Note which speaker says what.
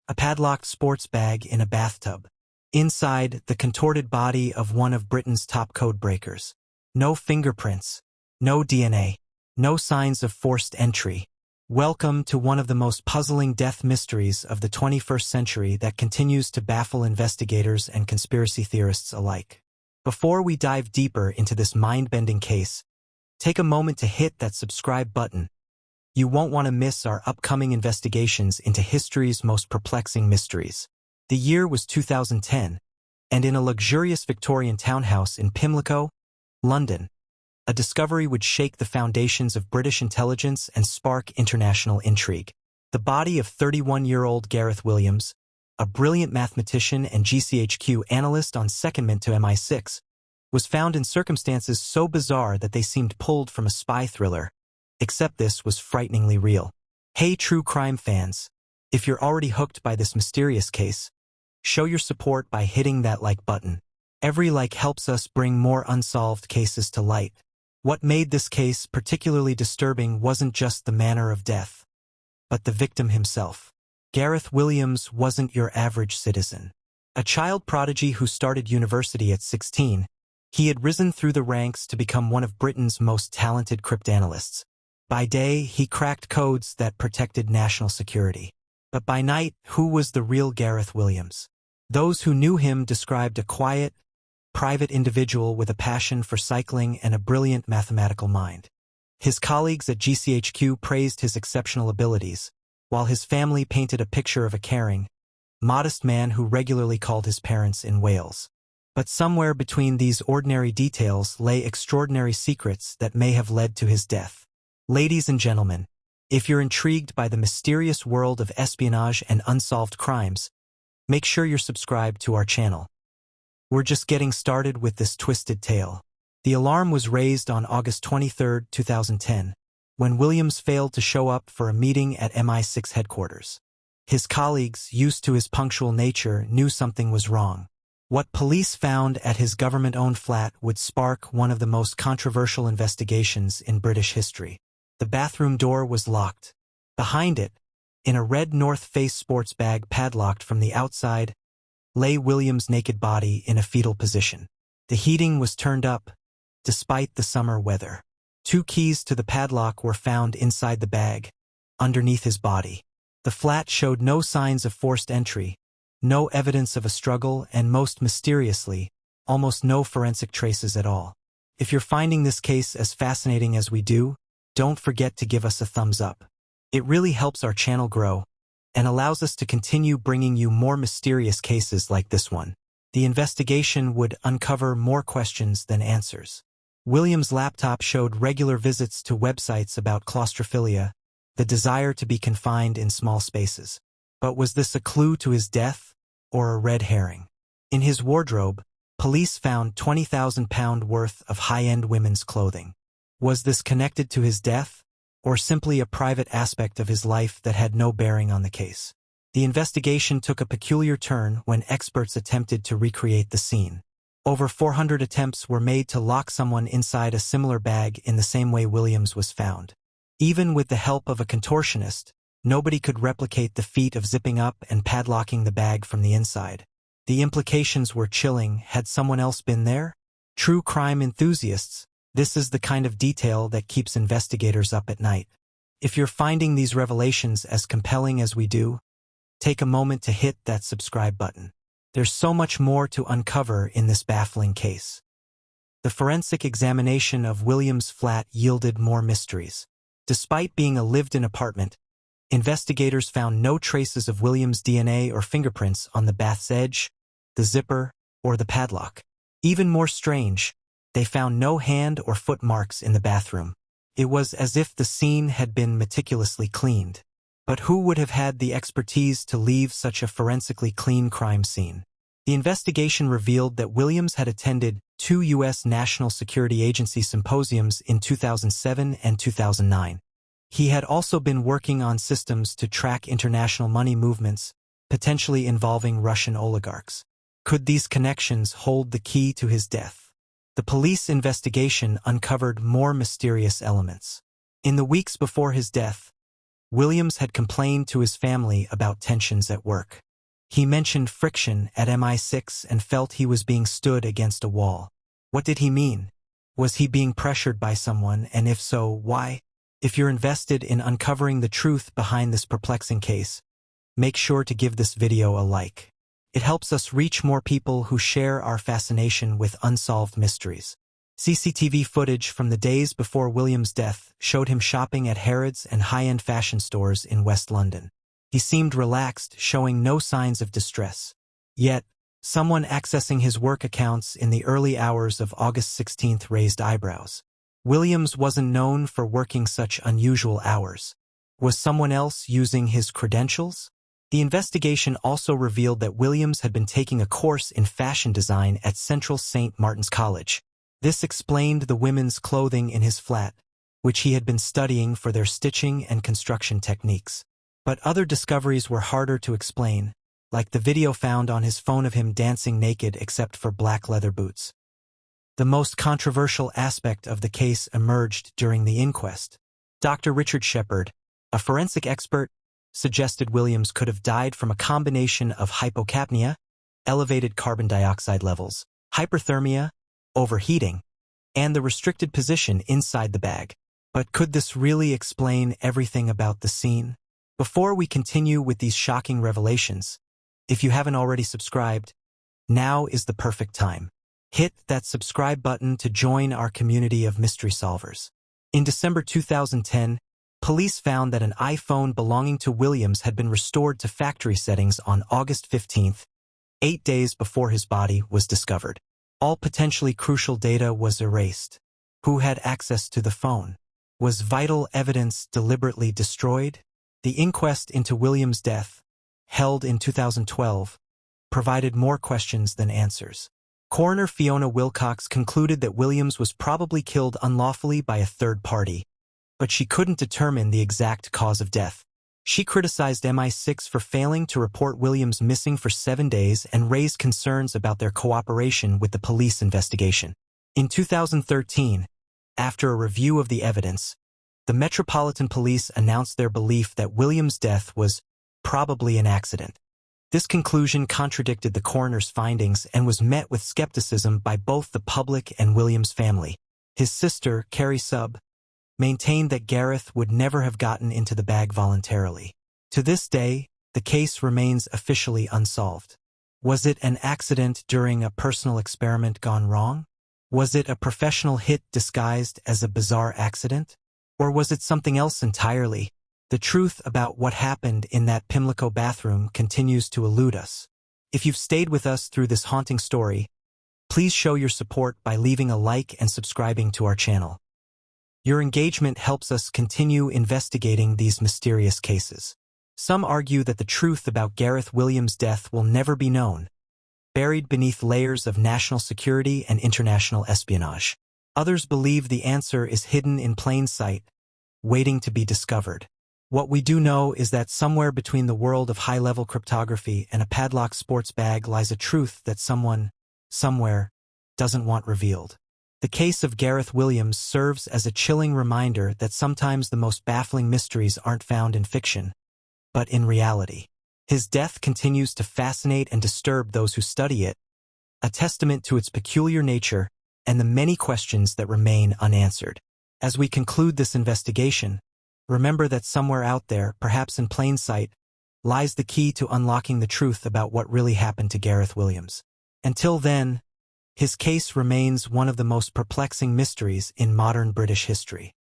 Speaker 1: A padlocked sports bag in a bathtub. Inside, the contorted body of one of Britain's top code breakers. No fingerprints. No DNA. No signs of forced entry. Welcome to one of the most puzzling death mysteries of the 21st century that continues to baffle investigators and conspiracy theorists alike. Before we dive deeper into this mind-bending case, take a moment to hit that subscribe button. You won't want to miss our upcoming investigations into history's most perplexing mysteries. The year was 2010, and in a luxurious Victorian townhouse in Pimlico, London, a discovery would shake the foundations of British intelligence and spark international intrigue. The body of 31-year-old Gareth Williams, a brilliant mathematician and GCHQ analyst on secondment to MI6, was found in circumstances so bizarre that they seemed pulled from a spy thriller. Except this was frighteningly real. Hey true crime fans, if you're already hooked by this mysterious case, show your support by hitting that like button. Every like helps us bring more unsolved cases to light. What made this case particularly disturbing wasn't just the manner of death, but the victim himself. Gareth Williams wasn't your average citizen. A child prodigy who started university at 16, he had risen through the ranks to become one of Britain's most talented cryptanalysts. By day, he cracked codes that protected national security. But by night, who was the real Gareth Williams? Those who knew him described a quiet, private individual with a passion for cycling and a brilliant mathematical mind. His colleagues at GCHQ praised his exceptional abilities, while his family painted a picture of a caring, modest man who regularly called his parents in Wales. But somewhere between these ordinary details lay extraordinary secrets that may have led to his death. Ladies and gentlemen, if you're intrigued by the mysterious world of espionage and unsolved crimes, make sure you're subscribed to our channel. We're just getting started with this twisted tale. The alarm was raised on August 23, 2010, when Williams failed to show up for a meeting at MI6 headquarters. His colleagues, used to his punctual nature, knew something was wrong. What police found at his government-owned flat would spark one of the most controversial investigations in British history. The bathroom door was locked. Behind it, in a red North Face sports bag padlocked from the outside, lay Williams' naked body in a fetal position. The heating was turned up, despite the summer weather. 2 keys to the padlock were found inside the bag, underneath his body. The flat showed no signs of forced entry, no evidence of a struggle, and most mysteriously, almost no forensic traces at all. If you're finding this case as fascinating as we do, don't forget to give us a thumbs up. It really helps our channel grow and allows us to continue bringing you more mysterious cases like this one. The investigation would uncover more questions than answers. Williams' laptop showed regular visits to websites about claustrophilia, the desire to be confined in small spaces. But was this a clue to his death, or a red herring? In his wardrobe, police found £20,000 worth of high-end women's clothing. Was this connected to his death, or simply a private aspect of his life that had no bearing on the case? The investigation took a peculiar turn when experts attempted to recreate the scene. Over 400 attempts were made to lock someone inside a similar bag in the same way Williams was found. Even with the help of a contortionist, nobody could replicate the feat of zipping up and padlocking the bag from the inside. The implications were chilling. Had someone else been there? True crime enthusiasts, this is the kind of detail that keeps investigators up at night. If you're finding these revelations as compelling as we do, take a moment to hit that subscribe button. There's so much more to uncover in this baffling case. The forensic examination of Williams' flat yielded more mysteries. Despite being a lived-in apartment, investigators found no traces of Williams' DNA or fingerprints on the bath's edge, the zipper, or the padlock. Even more strange, they found no hand or foot marks in the bathroom. It was as if the scene had been meticulously cleaned. But who would have had the expertise to leave such a forensically clean crime scene? The investigation revealed that Williams had attended 2 U.S. National Security Agency symposiums in 2007 and 2009. He had also been working on systems to track international money movements, potentially involving Russian oligarchs. Could these connections hold the key to his death? The police investigation uncovered more mysterious elements. In the weeks before his death, Williams had complained to his family about tensions at work. He mentioned friction at MI6 and felt he was being stood against a wall. What did he mean? Was he being pressured by someone, and if so, why? If you're invested in uncovering the truth behind this perplexing case, make sure to give this video a like. It helps us reach more people who share our fascination with unsolved mysteries. CCTV footage from the days before Williams' death showed him shopping at Harrods and high-end fashion stores in West London. He seemed relaxed, showing no signs of distress. Yet, someone accessing his work accounts in the early hours of August 16th raised eyebrows. Williams wasn't known for working such unusual hours. Was someone else using his credentials? The investigation also revealed that Williams had been taking a course in fashion design at Central St. Martin's College. This explained the women's clothing in his flat, which he had been studying for their stitching and construction techniques. But other discoveries were harder to explain, like the video found on his phone of him dancing naked except for black leather boots. The most controversial aspect of the case emerged during the inquest. Dr. Richard Shepard, a forensic expert, suggested Williams could have died from a combination of hypocapnia, elevated carbon dioxide levels, hyperthermia, overheating, and the restricted position inside the bag. But could this really explain everything about the scene? Before we continue with these shocking revelations, if you haven't already subscribed, now is the perfect time. Hit that subscribe button to join our community of mystery solvers. In December 2010, police found that an iPhone belonging to Williams had been restored to factory settings on August 15th, 8 days before his body was discovered. All potentially crucial data was erased. Who had access to the phone? Was vital evidence deliberately destroyed? The inquest into Williams' death, held in 2012, provided more questions than answers. Coroner Fiona Wilcox concluded that Williams was probably killed unlawfully by a third party, but she couldn't determine the exact cause of death. She criticized MI6 for failing to report Williams missing for 7 days and raised concerns about their cooperation with the police investigation. In 2013, after a review of the evidence, the Metropolitan Police announced their belief that Williams' death was probably an accident. This conclusion contradicted the coroner's findings and was met with skepticism by both the public and Williams' family. His sister, Carrie Sub, maintained that Gareth would never have gotten into the bag voluntarily. To this day, the case remains officially unsolved. Was it an accident during a personal experiment gone wrong? Was it a professional hit disguised as a bizarre accident? Or was it something else entirely? The truth about what happened in that Pimlico bathroom continues to elude us. If you've stayed with us through this haunting story, please show your support by leaving a like and subscribing to our channel. Your engagement helps us continue investigating these mysterious cases. Some argue that the truth about Gareth Williams' death will never be known, buried beneath layers of national security and international espionage. Others believe the answer is hidden in plain sight, waiting to be discovered. What we do know is that somewhere between the world of high-level cryptography and a padlocked sports bag lies a truth that someone, somewhere, doesn't want revealed. The case of Gareth Williams serves as a chilling reminder that sometimes the most baffling mysteries aren't found in fiction, but in reality. His death continues to fascinate and disturb those who study it, a testament to its peculiar nature and the many questions that remain unanswered. As we conclude this investigation, remember that somewhere out there, perhaps in plain sight, lies the key to unlocking the truth about what really happened to Gareth Williams. Until then, his case remains one of the most perplexing mysteries in modern British history.